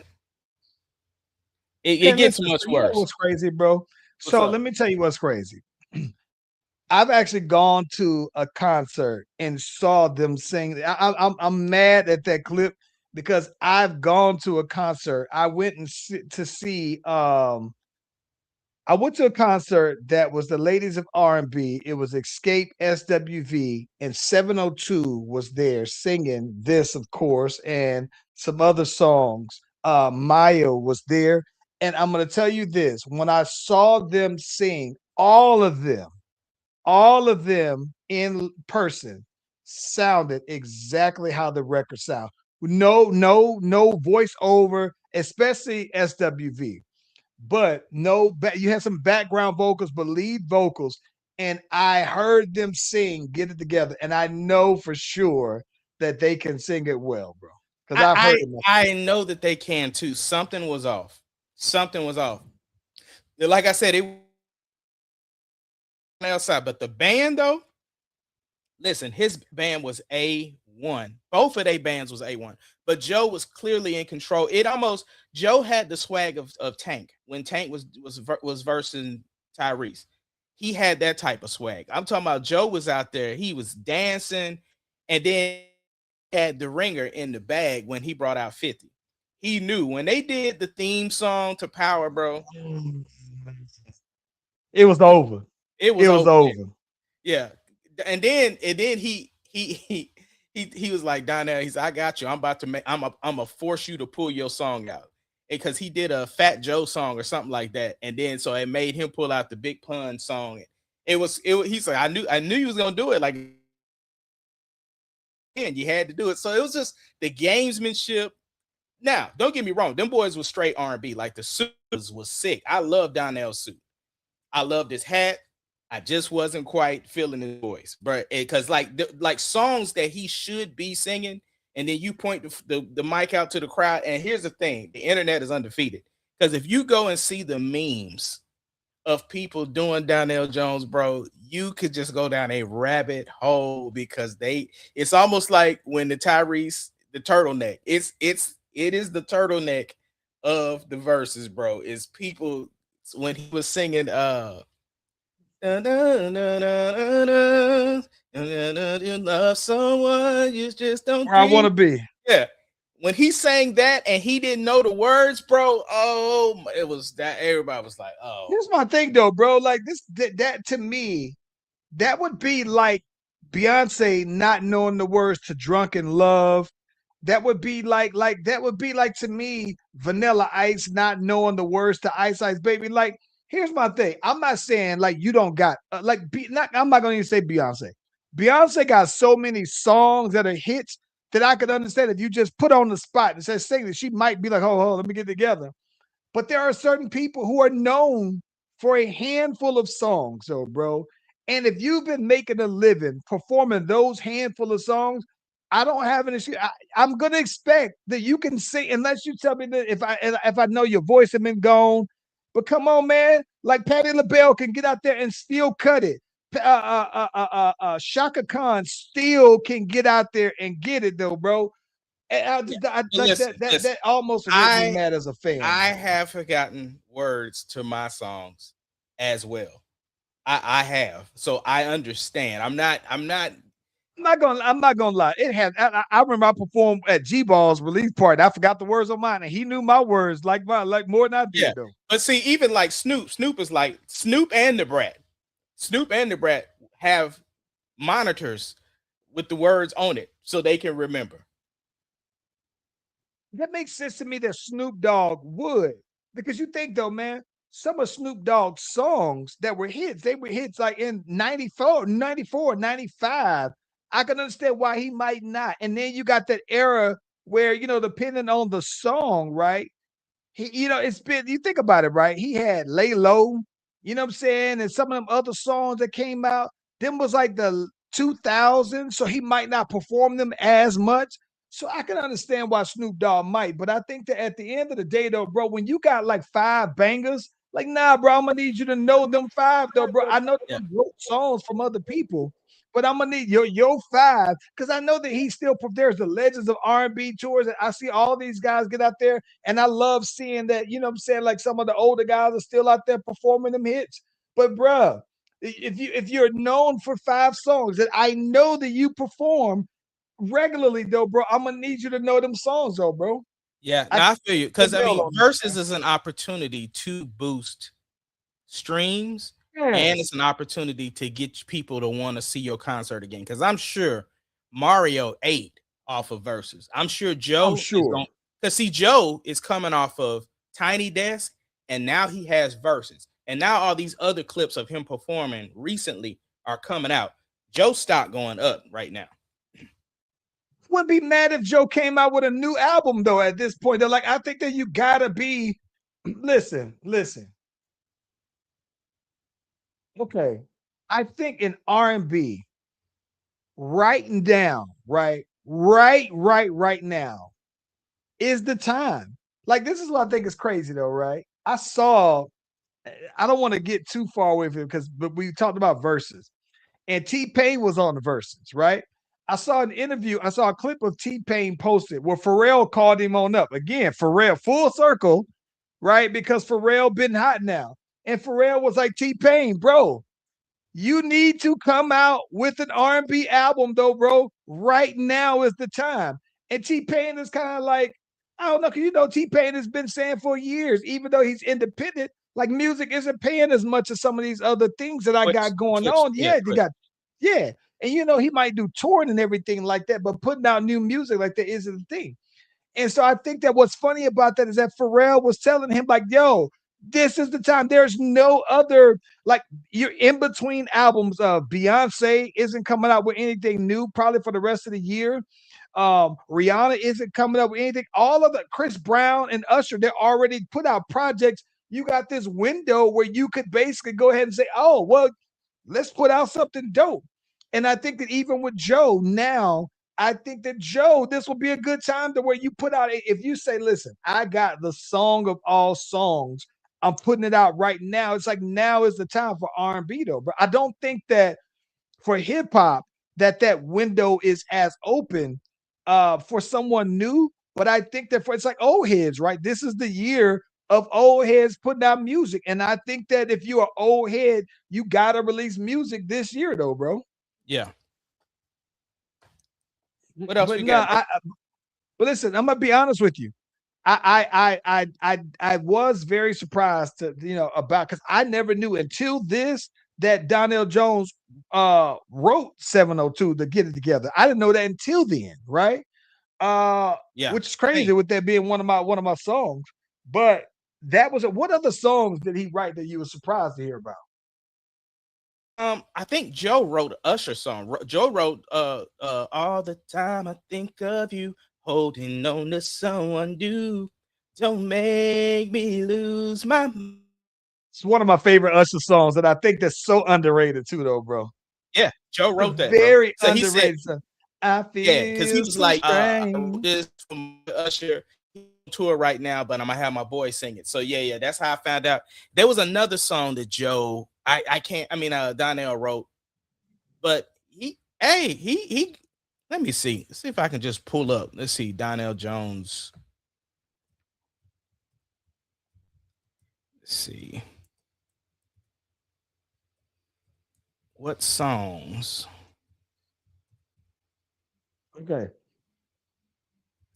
it And gets listen, much so you know worse. what's crazy, bro? What's So up? let me tell you what's crazy. I've actually gone to a concert and saw them sing. I'm mad at that clip because I've gone to a concert. To see I went to a concert that was the ladies of R&B. It was Escape SWV and 702 was there singing this, of course, and some other songs. Maya was there. And I'm going to tell you this when I saw them sing, all of them in person sounded exactly how the record sound. No voiceover, especially SWV. But you had some background vocals, but lead vocals, and I heard them sing "Get It Together," and I know for sure that they can sing it well, bro. Because I I've heard I them. I know that they can too. Something was off. Something was off. Like I said, it outside, but the band though. Listen, his band was A1. Both of their bands was A1. But Joe was clearly in control. It almost Joe had the swag of Tank when Tank was versing Tyrese. He had that type of swag. I'm talking about Joe was out there. He was dancing and then had the ringer in the bag when he brought out 50. He knew when they did the theme song to Power, bro. It was over. It It was was over. over. Yeah. And then he was like, Donnell, he said, I got you. I'm about to make I'm a force you to pull your song out. Because he did a Fat Joe song or something like that. And then so it made him pull out the Big Pun song. He said, I knew you was gonna do it. Like and you had to do it. So it was just the gamesmanship. Now, don't get me wrong, them boys was straight R&B. Like the suit was sick. I love Donnell's suit. I loved his hat. I just wasn't quite feeling his voice, but because like songs that he should be singing, and then you point the mic out to the crowd. And here's the thing: the internet is undefeated. Because if you go and see the memes of people doing Donnell Jones, bro, you could just go down a rabbit hole because it's almost like when the turtleneck. It is the turtleneck of the verses, bro. Is people when he was singing you love someone, you just don't Where I want to be. Yeah. When he sang that and he didn't know the words, bro, it was that everybody was like, oh. Here's my thing though, bro. Like that to me, that would be like Beyonce not knowing the words to Drunk in Love. That would be like to me, Vanilla Ice not knowing the words to Ice Ice Baby. Like, here's my thing. I'm not saying like you don't got I'm not gonna even say Beyonce. Beyonce got so many songs that are hits that I could understand if you just put on the spot and say sing it, she might be like, oh, let me get together. But there are certain people who are known for a handful of songs, though, bro. And if you've been making a living performing those handful of songs, I don't have an issue. I'm gonna expect that you can sing, unless you tell me that if I know your voice has been gone. But come on, man, like Patti LaBelle can get out there and still cut it. Shaka Khan still can get out there and get it, though, bro. That almost makes me mad as a fan. I have forgotten words to my songs as well. I have, so I understand. I'm not gonna lie. It has. I remember I performed at G Ball's release party. I forgot the words on mine, and he knew my words like more than I did. Yeah. Though. But see, even like Snoop is like Snoop and the Brat. Snoop and the Brat have monitors with the words on it so they can remember. That makes sense to me that Snoop Dogg would, because you think though, man, some of Snoop Dogg's songs that were hits, they were hits like in 94, 95. I can understand why he might not. And then you got that era where, depending on the song, right? It's been, you think about it, right? He had Lay Low, you know what I'm saying? And some of them other songs that came out, them was like the 2000s, so he might not perform them as much. So I can understand why Snoop Dogg might, but I think that at the end of the day, though, bro, when you got like 5 bangers, like, nah, bro, I'm gonna need you to know them 5, though, bro. I know they wrote songs from other people, but I'm gonna need your 5 because I know that there's the Legends of R&B tours, and I see all these guys get out there, and I love seeing that. You know what I'm saying? Like some of the older guys are still out there performing them hits, but bro, if you're known for 5 songs that I know that you perform regularly, though, bro, I'm gonna need you to know them songs, though, bro. Yeah, I feel you, because I mean, versus is an opportunity to boost streams, and it's an opportunity to get people to want to see your concert again. Because I'm sure Mario ate off of verses. I'm sure Joe, because see, Joe is coming off of Tiny Desk, and now he has verses, and now all these other clips of him performing recently are coming out. Joe's stock going up right now. Wouldn't be mad if Joe came out with a new album, though. At this point, they're like, I think that you gotta be. Listen. Okay, I think in R&B, writing down right now is the time. Like, this is what I think is crazy, though, right? I don't want to get too far away from it but we talked about verses, and T-Pain was on the verses, right? I saw a clip of T-Pain posted where Pharrell called him on up. Again, Pharrell, full circle, right? Because Pharrell been hot now. And Pharrell was like, T-Pain, bro, you need to come out with an R&B album, though, bro. Right now is the time. And T-Pain is kind of like, I don't know, because T-Pain has been saying for years, even though he's independent, like music isn't paying as much as some of these other things that I got going on. Yeah, and he might do touring and everything like that, but putting out new music like that isn't a thing. And so I think that what's funny about that is that Pharrell was telling him like, yo, This is the time. There's no other, like, you're in between albums. Beyonce isn't coming out with anything new probably for the rest of the year. Rihanna isn't coming up with anything. All of the Chris Brown and Usher, they already put out projects. You got this window where you could basically go ahead and say, oh, well, let's put out something dope. And I think that even with Joe now, I think that Joe, this will be a good time to where you put out, if you say, listen, I got the song of all songs, I'm putting it out right now. It's like now is the time for R&B though. But I don't think that for hip hop that window is as open for someone new. But I think that for it's like old heads, right? This is the year of old heads putting out music, and I think that if you're an old head, you gotta release music this year, though, bro. Yeah. What else But we no, got? but listen, I'm gonna be honest with you. I was very surprised to about because I never knew until this that Donnell Jones wrote 702 to get it together. I didn't know that until then, right? Yeah. Which is crazy Hey, with that being one of my songs. But that was what other songs did he write that you were surprised to hear about? I think Joe wrote Usher song. Joe wrote all the time I think of you, holding on to someone new. Don't make me lose my It's one of my favorite Usher songs, and I think that's so underrated too, though, bro. Yeah, Joe A wrote that, bro. very So he said, underrated song. I yeah, because he feel was so like, I wrote strange. this from Usher tour right now, but I'm gonna have my boy sing it. So yeah, that's how I found out. There was another song that Joe, Donnell wrote, but he let me see. Let's see if I can just pull up. Let's see, Donnell Jones. Let's see. What songs? Okay.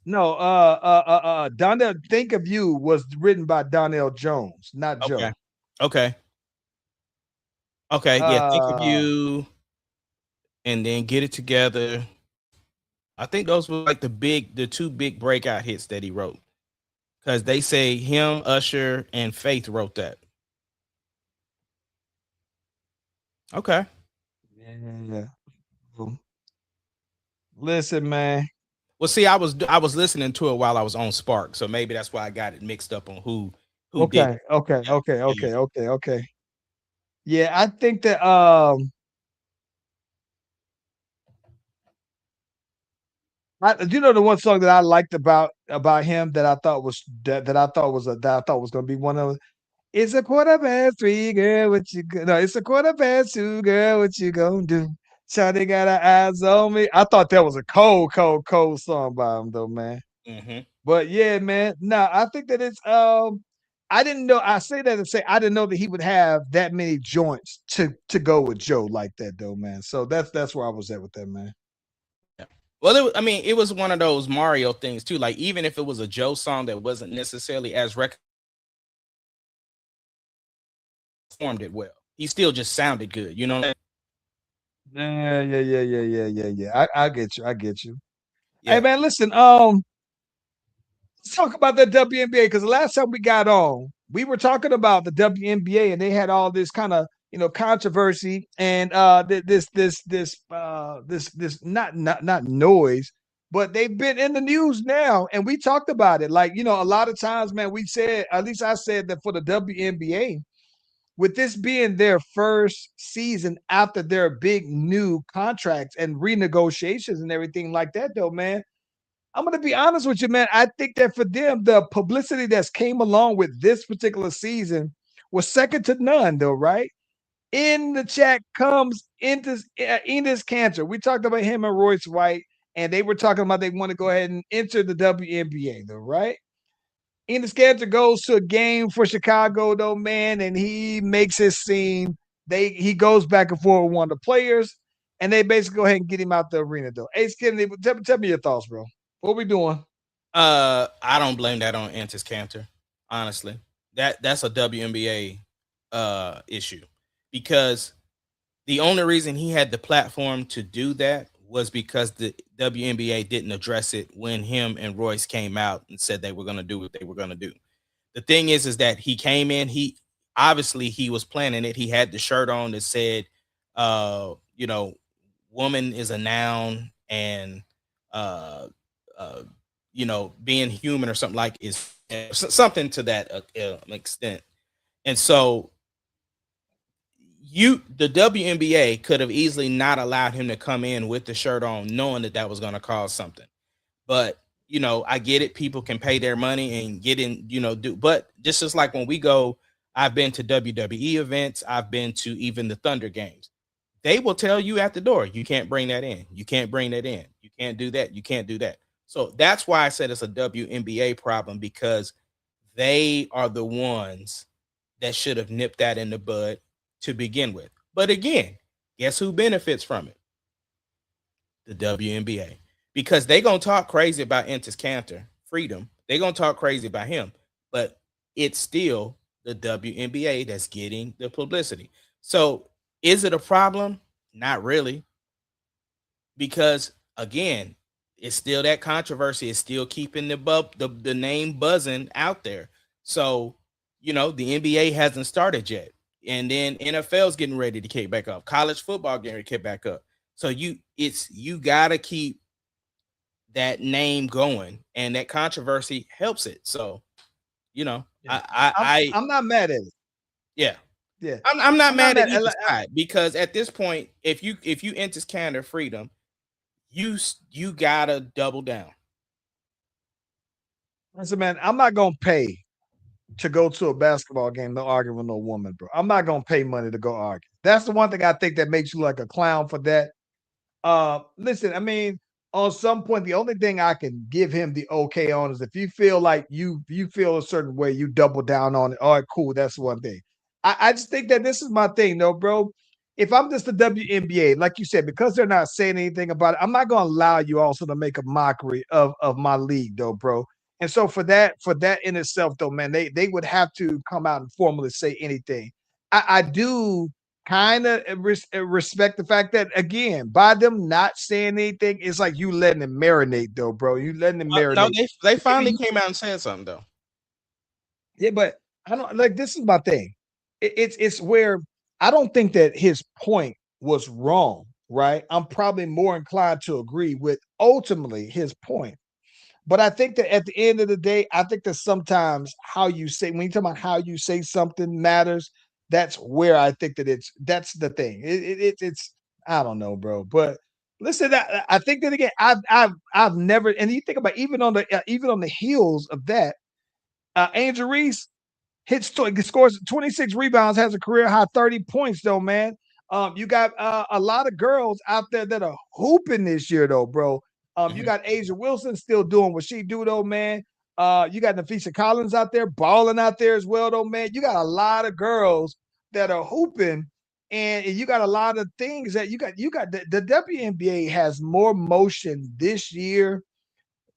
No, Donnell, Think of You was written by Donnell Jones, not Okay. Joe. Okay. Okay. Yeah. Think of Uh, You and then Get It Together. I think those were like the two big breakout hits that he wrote. Because they say him, Usher, and Faith wrote that. Okay. yeah. Listen, man. Well, see, I was listening to it while I was on Spark, so maybe that's why I got it mixed up on who did Okay, it. okay, Yeah. okay, Yeah. okay, okay, okay. Yeah, I think that the one song that I liked about him that I thought was gonna be one of it's a quarter past three, girl. No, it's a quarter past two, girl. What you gonna do? Shawty got her eyes on me. I thought that was a cold, cold, cold song by him, though, man. Mm-hmm. But yeah, man. No, I think that it's I didn't know. I say that to say I didn't know that he would have that many joints to go with Joe like that, though, man. So that's where I was at with that, man. Yeah. Well, it was one of those Mario things too. Like even if it was a Joe song that wasn't necessarily as performed it well, he still just sounded good. You know. Yeah. I get you. I get you. Hey, Yeah. man, listen. Let's talk about the WNBA because the last time we got on, we were talking about the WNBA and they had all this kind of controversy and this not noise, but they've been in the news now and we talked about it. Like a lot of times, man, we said at least I said that for the WNBA, with this being their first season after their big new contracts and renegotiations and everything like that, though, man. I'm gonna be honest with you, man. I think that for them, the publicity that's came along with this particular season was second to none, though, right? In the chat comes Enes Canter. We talked about him and Royce White, and they were talking about they want to go ahead and enter the WNBA, though, right? Enes Canter goes to a game for Chicago, though, man, and he makes his scene. He goes back and forth with one of the players, and they basically go ahead and get him out the arena, though. Ace Kennedy, tell me your thoughts, bro. What we doing? I don't blame that on Enes Canter. Honestly, that's a WNBA issue because the only reason he had the platform to do that was because the WNBA didn't address it when him and Royce came out and said they were going to do what they were going to do. The thing is that he came in, he obviously he was planning it. He had the shirt on that said, you know, woman is a noun, and uh uh you know, being human or something like is something to that extent. And so the WNBA could have easily not allowed him to come in with the shirt on, knowing that that was going to cause something. But you know, I get it. People can pay their money and get in, you know, but just as like when we go, I've been to WWE events, I've been to even the Thunder games. They will tell you at the door, you can't bring that in. You can't bring that in. You can't do that. You can't do that. So that's why I said it's a WNBA problem, because they are the ones that should have nipped that in the bud to begin with. But again, guess who benefits from it? The WNBA. Because they're going to talk crazy about Enes Canter, freedom. They're going to talk crazy about him. But it's still the WNBA that's getting the publicity. So is it a problem? Not really. Because again, it's still that controversy. It's still keeping the name buzzing out there. So, you know, the NBA hasn't started yet. And then NFL's getting ready to kick back up. College football getting ready to kick back up. So you gotta keep that name going, and that controversy helps it. So, you know, Yeah. I I'm not mad at it. yeah. Yeah. I'm not mad at mad. either side, because at this point, if you enter Canada freedom, you gotta double down. Listen, man, I'm not gonna pay to go to a basketball game to argue with no woman, bro. I'm not gonna pay money to go argue. That's the one thing I think that makes you like a clown for that. Listen, I mean, on some point, the only thing I can give him the okay on is if you feel like you feel a certain way, you double down on it. All right, cool. That's one thing. I just think that this is my thing, though, bro. If I'm just the WNBA, like you said, because they're not saying anything about it, I'm not gonna allow you also to make a mockery of my league, though, bro. And so for that in itself, though, man, they would have to come out and formally say anything. I do kind of respect the fact that, again, by them not saying anything, it's like you letting it marinate, though, bro. You letting it No, marinate. they finally came out and said something though. Yeah, but I don't like, this is my thing. It's where I don't think that his point was wrong, right? I'm probably more inclined to agree with ultimately his point. But I think that at the end of the day, I think that sometimes how you say, when you talk about how you say something matters, that's where I think that that's the thing. It's I don't know, bro. But listen, I think that again, I've never, and you think about even on the heels of that, Angel Reese scores 26 rebounds, has a career high 30 points, though, man. You got a lot of girls out there that are hooping this year, though, bro. You got Asia Wilson still doing what she do, though, man. You got Nafisa Collins out there balling out there as well, though, man. You got a lot of girls that are hooping, and you got a lot of things that you got the WNBA has more motion this year.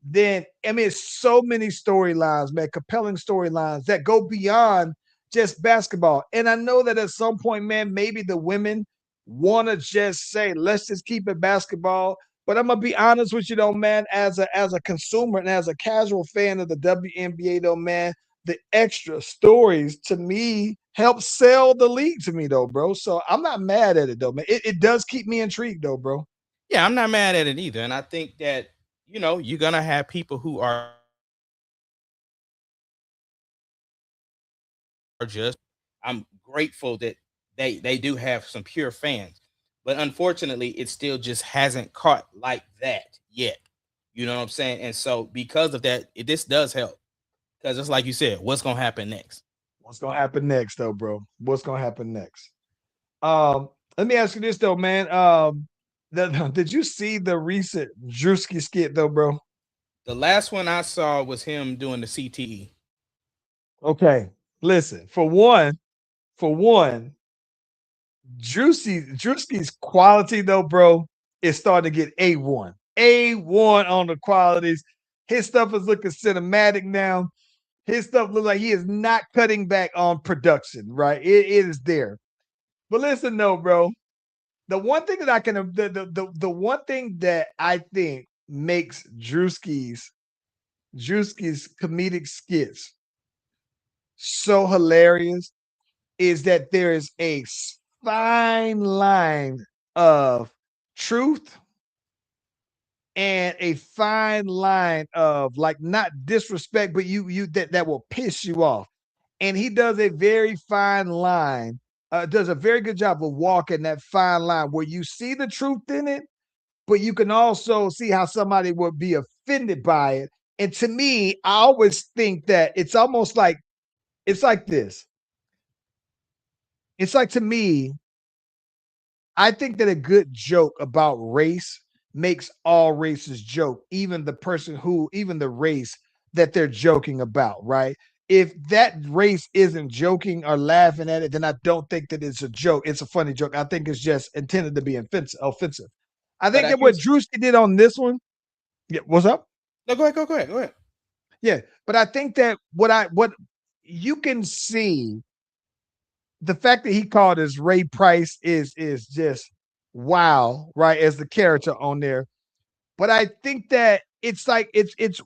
Then I mean, it's so many storylines, man, compelling storylines that go beyond just basketball. And I know that at some point, man, maybe the women want to just say, let's just keep it basketball. But I'm gonna be honest with you, though, man, as a consumer and as a casual fan of the WNBA, though, man, the extra stories to me help sell the league to me, though, bro. So I'm not mad at it, though, man. It does keep me intrigued, though, bro. Yeah, I'm not mad at it either. And I think that, you know, you're gonna have people who are just, I'm grateful that they do have some pure fans. But unfortunately, it still just hasn't caught like that yet. You know what I'm saying? And so because of that, this does help. Because it's like you said, what's gonna happen next? What's gonna happen next, though, bro? What's gonna happen next? Let me ask you this, though, man. Did you see the recent Druski skit, though, bro? The last one I saw was him doing the CTE. Okay, listen. For one, Drewski's quality, though, bro, is starting to get A1. A1 on the qualities. His stuff is looking cinematic now. His stuff looks like he is not cutting back on production, right? It is there. But listen, though, bro. The one thing that I can the one thing that I think makes Drewski's comedic skits so hilarious is that there is a fine line of truth and a fine line of like not disrespect, but you that will piss you off. And he does a very fine line, does a very good job of walking that fine line where you see the truth in it, but you can also see how somebody would be offended by it. And to me, I always think that it's almost like it's like this. It's like to me, I think that a good joke about race makes all races joke, even the race that they're joking about, right? If that race isn't joking or laughing at it, then I don't think that it's a joke. It's a funny joke. I think it's just intended to be offensive. I But think that what here's Drewski did on this one, yeah, what's up? no, go ahead, go ahead. Yeah, but I think that what you can see the fact that he called us Ray Price is just wow, right? As the character on there. But I think that it's like it's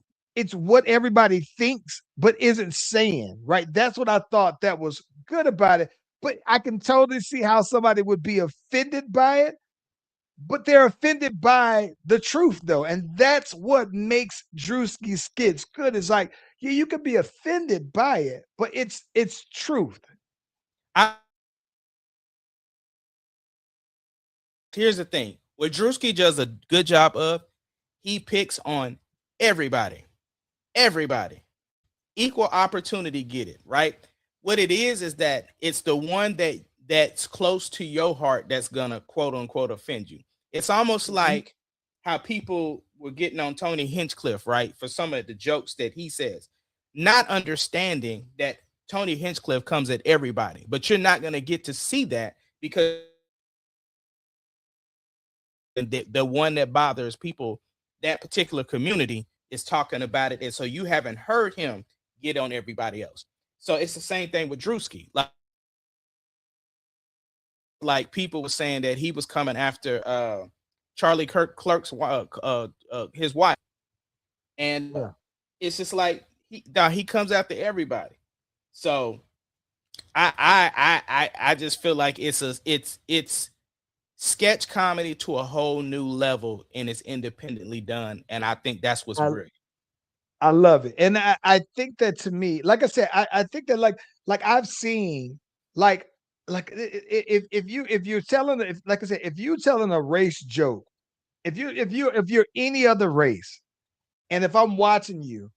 what everybody thinks but isn't saying, right? That's what I thought that was good about it. But I can totally see how somebody would be offended by it, but they're offended by the truth though. And that's what makes Drewski skits good. It's like, yeah, you can be offended by it, but it's truth. I Here's the thing. What Druski does a good job of, he picks on everybody. Everybody. Equal opportunity get it, right? What it is that it's the one that's close to your heart that's gonna quote unquote offend you. It's almost like how people were getting on Tony Hinchcliffe, right? For some of the jokes that he says, not understanding that Tony Hinchcliffe comes at everybody, but you're not gonna get to see that because the one that bothers people, that particular community is talking about it. And so you haven't heard him get on everybody else. So it's the same thing with Druski. Like people were saying that he was coming after Charlie Clerk's his wife. And Yeah. it's just like he comes after everybody. So I just feel like it's sketch comedy to a whole new level and it's independently done. And I think that's what's brilliant. I love it. And I think that to me, like I said, I think that like I've seen like if you're telling like I said, if you're telling a race joke, if you're any other race, and if I'm watching you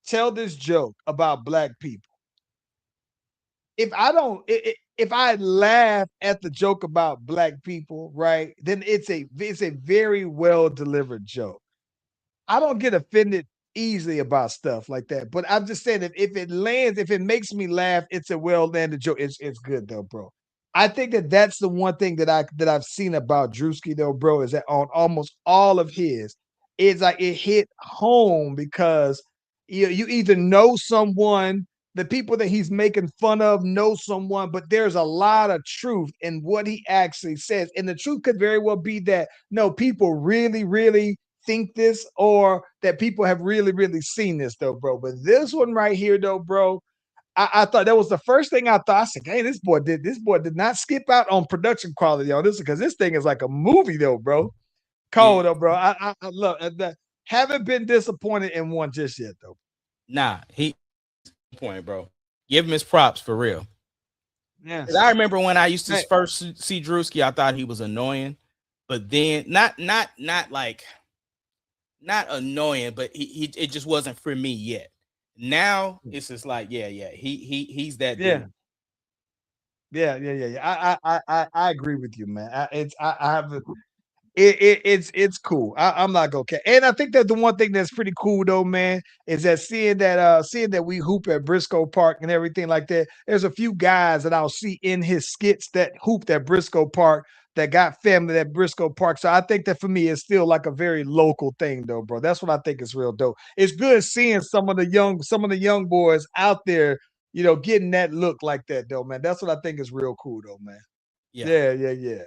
tell this joke about black people, if I don't if I laugh at the joke about black people, right, then it's a very well delivered joke. I don't get offended easily about stuff like that. But I'm just saying if it lands, if it makes me laugh, it's a well landed joke. It's good though, bro. I think that that's the one thing that I've seen about Drewski though, bro, is that on almost all of his, it's like it hit home because you either know someone, the people that he's making fun of know someone, but there's a lot of truth in what he actually says, and the truth could very well be that no, people really think this, or that people have really seen this though, bro. But this one right here though, bro, I thought that was the first thing I thought. I said, hey, this boy did not skip out on production quality on this because this thing is like a movie though, bro. Cold though, bro. I love that. Haven't been disappointed in one just yet though. Nah, he point, bro. Give him his props for real. Yes. I remember when I used to first see Druski, I thought he was annoying, but then not like not annoying, but he it just wasn't for me yet. Now it's just like, he's that dude. Yeah. I agree with you, man. I have it's cool. I'm not gonna care. And I think that the one thing that's pretty cool though, man, is that seeing that we hoop at Briscoe Park and everything like that. There's a few guys that I'll see in his skits that hooped at Briscoe Park that got family at Briscoe Park. So I think that for me, it's still like a very local thing though, bro. That's what I think is real dope. It's good seeing some of the young boys out there, getting that look like that though, man. That's what I think is real cool though, man. Yeah.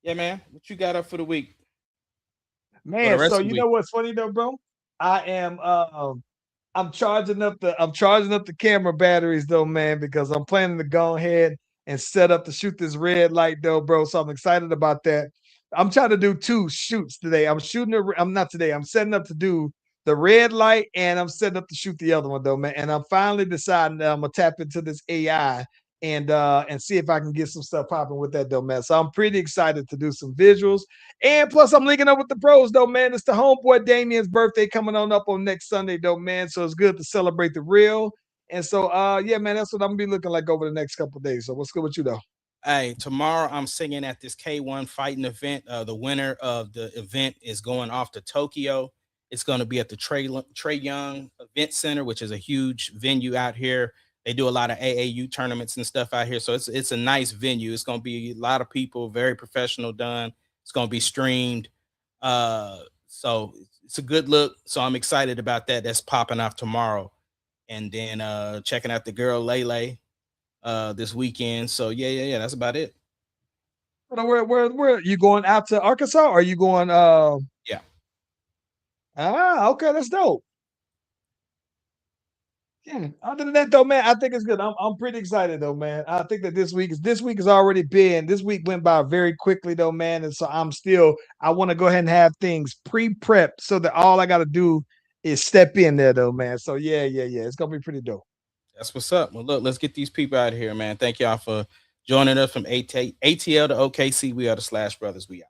Yeah, man. What you got up for the week? For the Man, rest so of the you week. know what's funny though, bro? I am I'm charging up the camera batteries though, man, because I'm planning to go ahead and set up to shoot this red light though, bro. So I'm excited about that. I'm trying to do 2 shoots today. I'm not today. I'm setting up to do the red light and I'm setting up to shoot the other one though, man. And I'm finally deciding that I'm gonna tap into this AI and see if I can get some stuff popping with that though, man. So I'm pretty excited to do some visuals. And plus, I'm linking up with the pros, though, man. It's the homeboy Damien's birthday coming on up on next Sunday, though, man. So it's good to celebrate the real. And so, yeah, man, that's what I'm gonna be looking like over the next couple of days. So what's good with you, though? Hey, tomorrow I'm singing at this K1 fighting event. The winner of the event is going off to Tokyo. It's going to be at the Trey Young Event Center, which is a huge venue out here. They do a lot of AAU tournaments and stuff out here. So it's a nice venue. It's going to be a lot of people, very professional done. It's going to be streamed. So it's a good look. So I'm excited about that. That's popping off tomorrow. And then checking out the girl Lele this weekend. So yeah, that's about it. Where you going out to Arkansas? Or are you going? Yeah. Okay, that's dope. Yeah. Other than that, though, man, I think it's good. I'm pretty excited, though, man. I think that this week has already been. This week went by very quickly, though, man. And so I want to go ahead and have things pre-prepped so that all I got to do is step in there, though, man. So yeah, it's gonna be pretty dope. That's what's up. Well, look, let's get these people out of here, man. Thank y'all for joining us from ATL to OKC. We are the Slash Brothers. We out.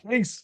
Peace.